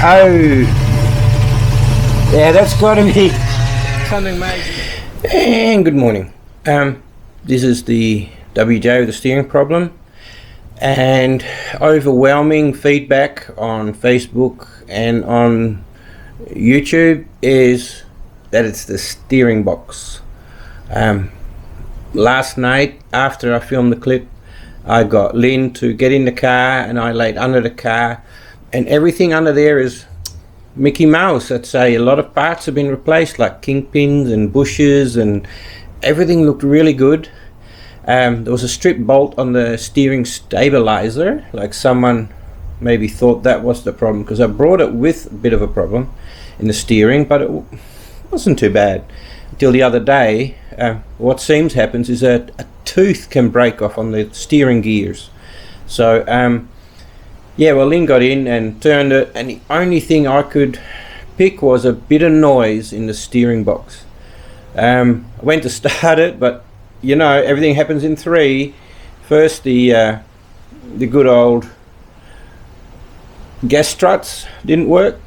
Oh, yeah, that's got to be something major. And good morning. This is the WJ with the steering problem, and overwhelming feedback on Facebook and on YouTube is that it's the steering box. Last night after I filmed the clip, I got Lynn to get in the car and I laid under the car, and everything under there is Mickey Mouse. I'd say a lot of parts have been replaced, like kingpins and bushes, and everything looked really good. There was a strip bolt on the steering stabilizer, like someone maybe thought that was the problem, because I brought it with a bit of a problem in the steering, but it wasn't too bad until the other day. What seems happens is that a tooth can break off on the steering gears. So yeah, well, Lynn got in and turned it, and the only thing I could pick was a bit of noise in the steering box. I went to start it, but you know, everything happens in three. First the good old gas struts didn't work.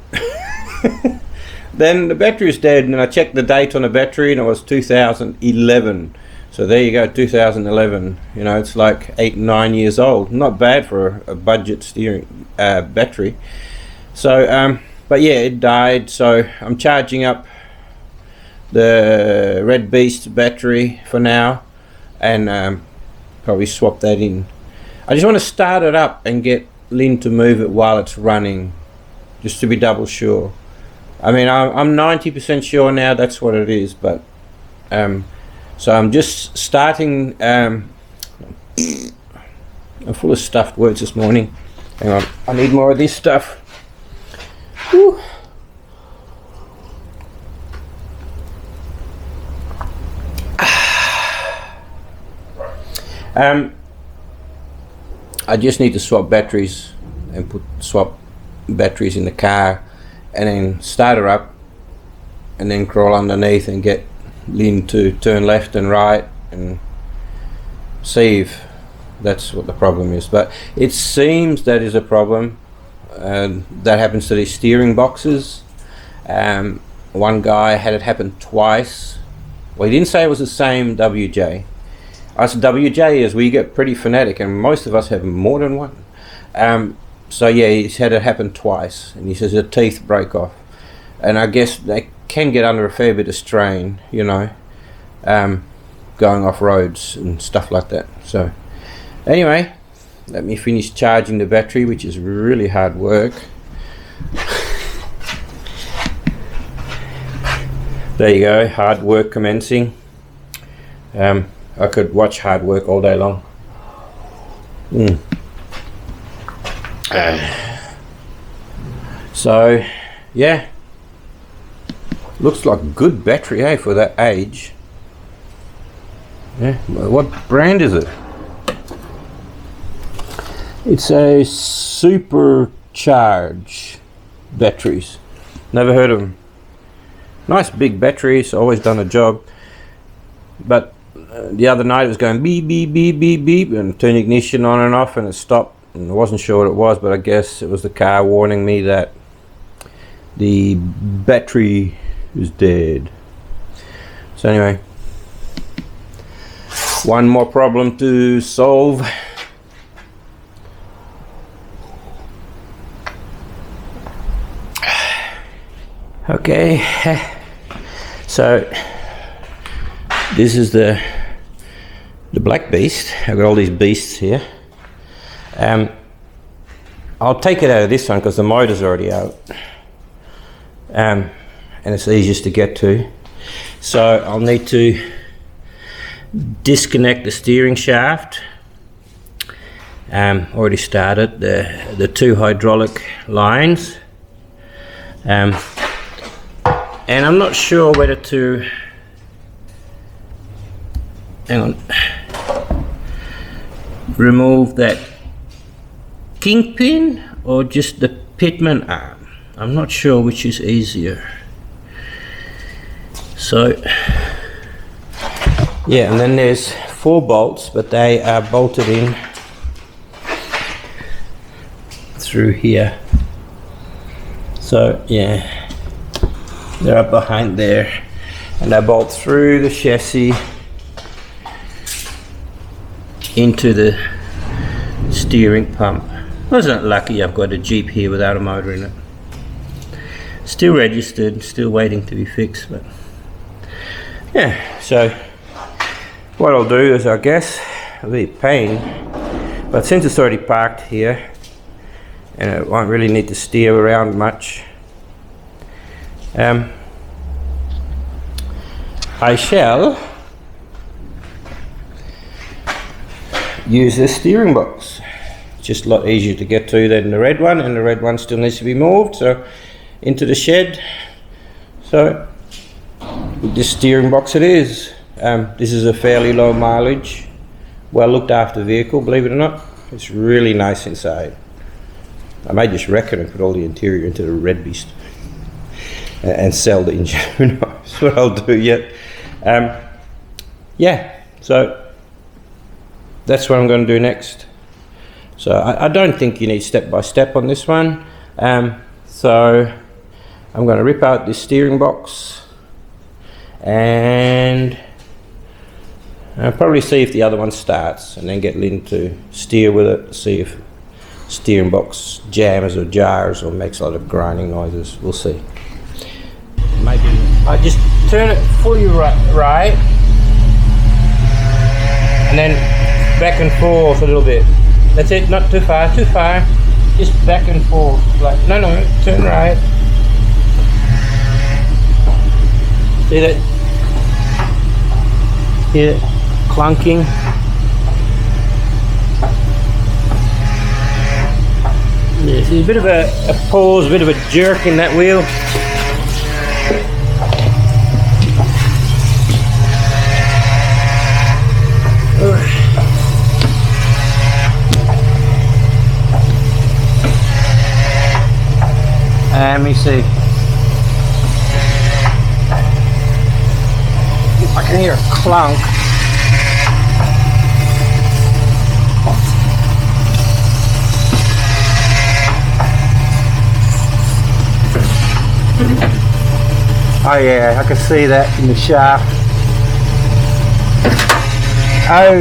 Then the battery's dead, and I checked the date on the battery and it was 2011. So there you go, 2011. You know, it's like 8-9 years old. Not bad for a budget steering battery. So but yeah, it died, so I'm charging up the Red Beast battery for now, and probably swap that in. I just want to start it up and get Lynn to move it while it's running, just to be double sure. I mean, I'm 90% sure now that's what it is, but so I'm just starting. I'm full of stuffed words this morning. Hang on, I need more of this stuff. Whew. I just need to swap batteries and swap batteries in the car, and then start her up, and then crawl underneath and get Lynn to turn left and right and see if that's what the problem is. But it seems that is a problem. That happens to these steering boxes. One guy had it happen twice. Well, he didn't say it was the same WJ. Us WJs, we get pretty fanatic, and most of us have more than one. So yeah, he's had it happen twice, and he says the teeth break off, and I guess they can get under a fair bit of strain, you know, going off roads and stuff like that. So anyway, let me finish charging the battery, which is really hard work. There you go, hard work commencing. I could watch hard work all day long. So yeah, looks like a good battery, eh, for that age. Yeah, what brand is it? It's a Supercharge batteries. Never heard of them. Nice big batteries, always done a job. But the other night it was going beep beep beep beep beep, and turn ignition on and off, and it stopped. And I wasn't sure what it was, but I guess it was the car warning me that the battery is dead. So anyway, one more problem to solve. Okay, so this is the Black Beast. I've got all these beasts here. I'll take it out of this one because the motor's already out, and it's easiest to get to. So I'll need to disconnect the steering shaft. Already started the two hydraulic lines, and I'm not sure whether to remove that kingpin or just the pitman arm. I'm not sure which is easier. So yeah, and then there's 4 bolts, but they are bolted in through here. So yeah, they're up behind there, and they bolt through the chassis into the steering pump. Wasn't lucky I've got a Jeep here without a motor in it. Still registered, still waiting to be fixed, but yeah. So what I'll do is, I guess, it'll be a pain, but since it's already parked here and it won't really need to steer around much, I shall use this steering box. It's just a lot easier to get to than the red one, and the red one still needs to be moved, so into the shed. So this steering box it is. This is a fairly low mileage, well looked after vehicle, believe it or not. It's really nice inside. I may just wreck it and put all the interior into the red beast and sell the engine. Who knows what I'll do yet. Yeah, so that's what I'm going to do next. So I don't think you need step by step on this one. So I'm going to rip out this steering box, and I'll probably see if the other one starts, and then get Lynn to steer with it, see if steering box jams or jars or makes a lot of grinding noises. We'll see. Maybe I just turn it fully right, and then back and forth a little bit. That's it, not too far, just back and forth, like, no, turn right. See that? Hear it clunking? Yeah, see a bit of a pause, a bit of a jerk in that wheel. Let me see. I can hear a clunk. Oh yeah, I can see that in the shaft. Oh,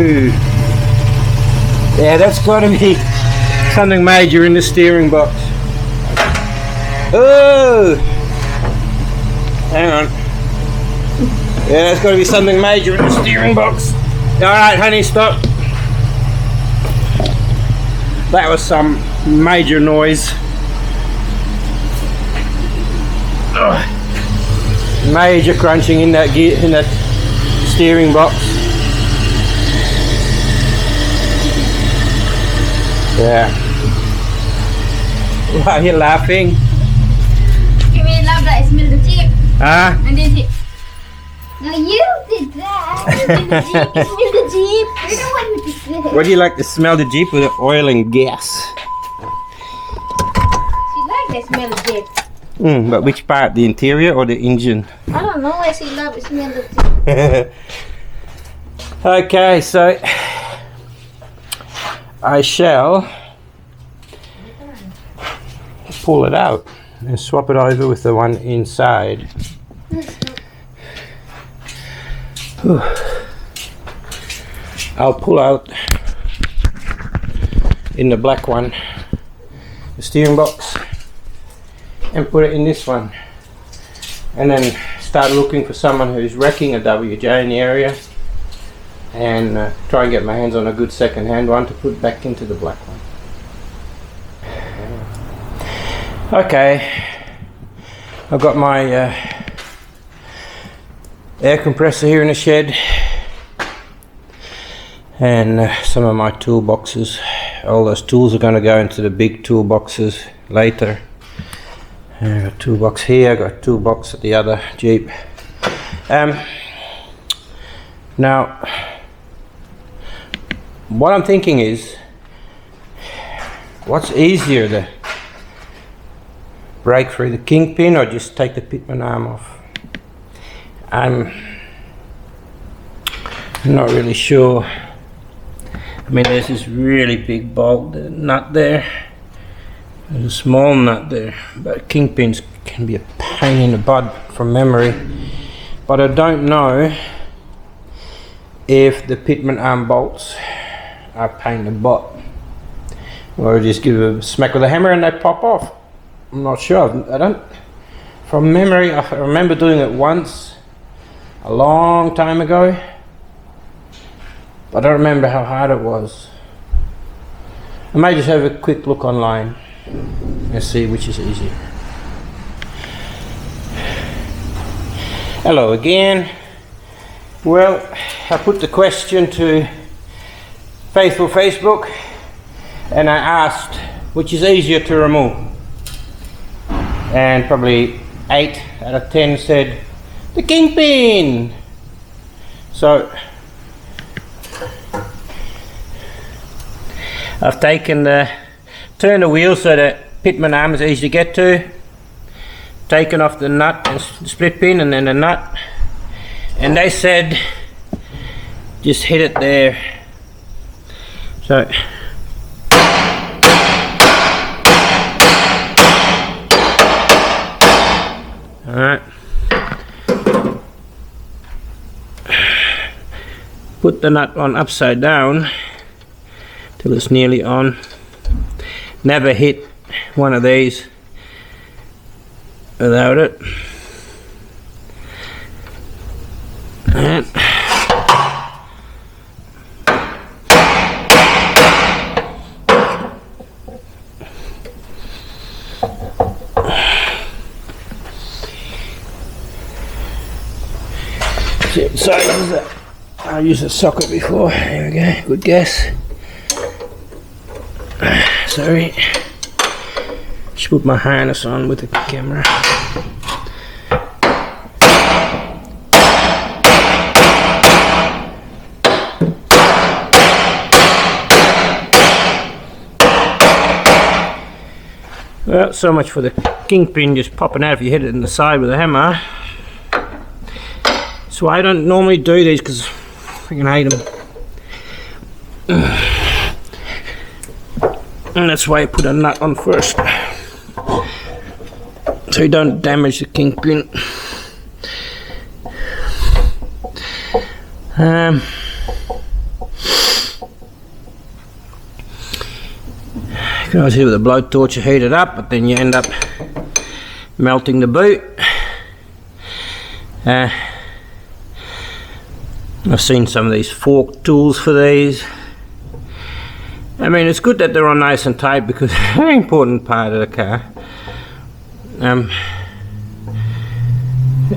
yeah, that's got to be something major in the steering box. Oh, hang on. Yeah, there's got to be something major in the steering box. Alright, honey, stop. That was some major noise. Ugh. Major crunching in that gear, in that steering box. Yeah. Why are you laughing? I smell the Jeep. Ah? And then he... No, you did that. You did the Jeep. You smell the Jeep. You're the one with the smell. What do you like to smell the Jeep with? The oil and gas. She likes to smell the Jeep. But which part? The interior or the engine? I don't know why she loves to smell the Jeep. Okay, so I shall pull it out and swap it over with the one inside. I'll pull out in the black one the steering box and put it in this one, and then start looking for someone who's wrecking a WJ in the area, and try and get my hands on a good second-hand one to put back into the black one. Okay, I've got my air compressor here in the shed, and some of my toolboxes. All those tools are going to go into the big toolboxes later. I've got a toolbox here, I've got a toolbox at the other Jeep. Now, what I'm thinking is, what's easier, the break through the kingpin or just take the pitman arm off? I'm not really sure. I mean, there's this really big bolt nut there. There's a small nut there, but kingpins can be a pain in the butt from memory. But I don't know if the pitman arm bolts are a pain in the butt, or I just give a smack with a hammer and they pop off. I'm not sure. I don't. From memory, I remember doing it once a long time ago. I don't remember how hard it was. I may just have a quick look online and see which is easier. Hello again. Well, I put the question to faithful Facebook and I asked which is easier to remove, and probably 8 out of 10 said the kingpin. So I've taken turned the wheel so that pitman arm is easy to get to, taken off the nut and split pin and then the nut, and they said just hit it there. So alright, put the nut on upside down till it's nearly on. Never hit one of these without it. And same size as that. I used a socket before. There we go. Good guess. Sorry. Should put my harness on with the camera. Well, so much for the kingpin just popping out if you hit it in the side with a hammer. So I don't normally do these because I freaking hate them. And that's why I put a nut on first, so you don't damage the kingpin. You can always hit it with a blowtorch to heat it up, but then you end up melting the boot. I've seen some of these fork tools for these. I mean, it's good that they're on nice and tight because it's a very important part of the car.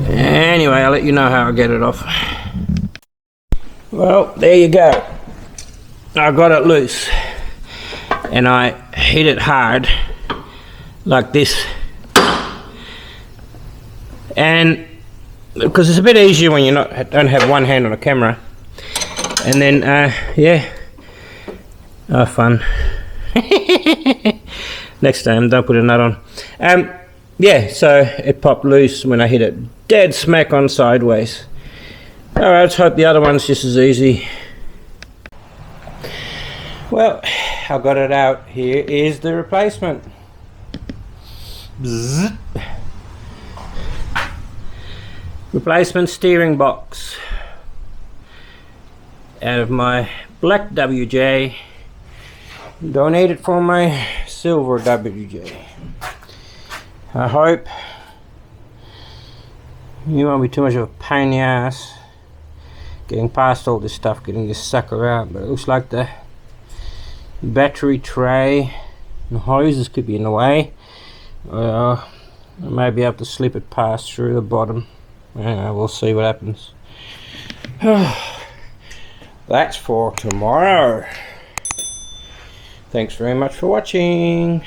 Anyway, I'll let you know how I get it off. Well, there you go. I got it loose and I hit it hard like this, and because it's a bit easier when you don't have one hand on the camera. And then yeah, oh fun. Next time don't put a nut on. Yeah, so it popped loose when I hit it dead smack on sideways. Alright, let's hope the other one's just as easy. Well, I got it out. Here is the replacement. Bzzz. Replacement steering box out of my black WJ, donated from my silver WJ. I hope you won't be too much of a pain in the ass getting past all this stuff, getting this sucker out, but it looks like the battery tray and hoses could be in the way. I may be able to slip it past through the bottom. We'll see what happens. That's for tomorrow. Thanks very much for watching.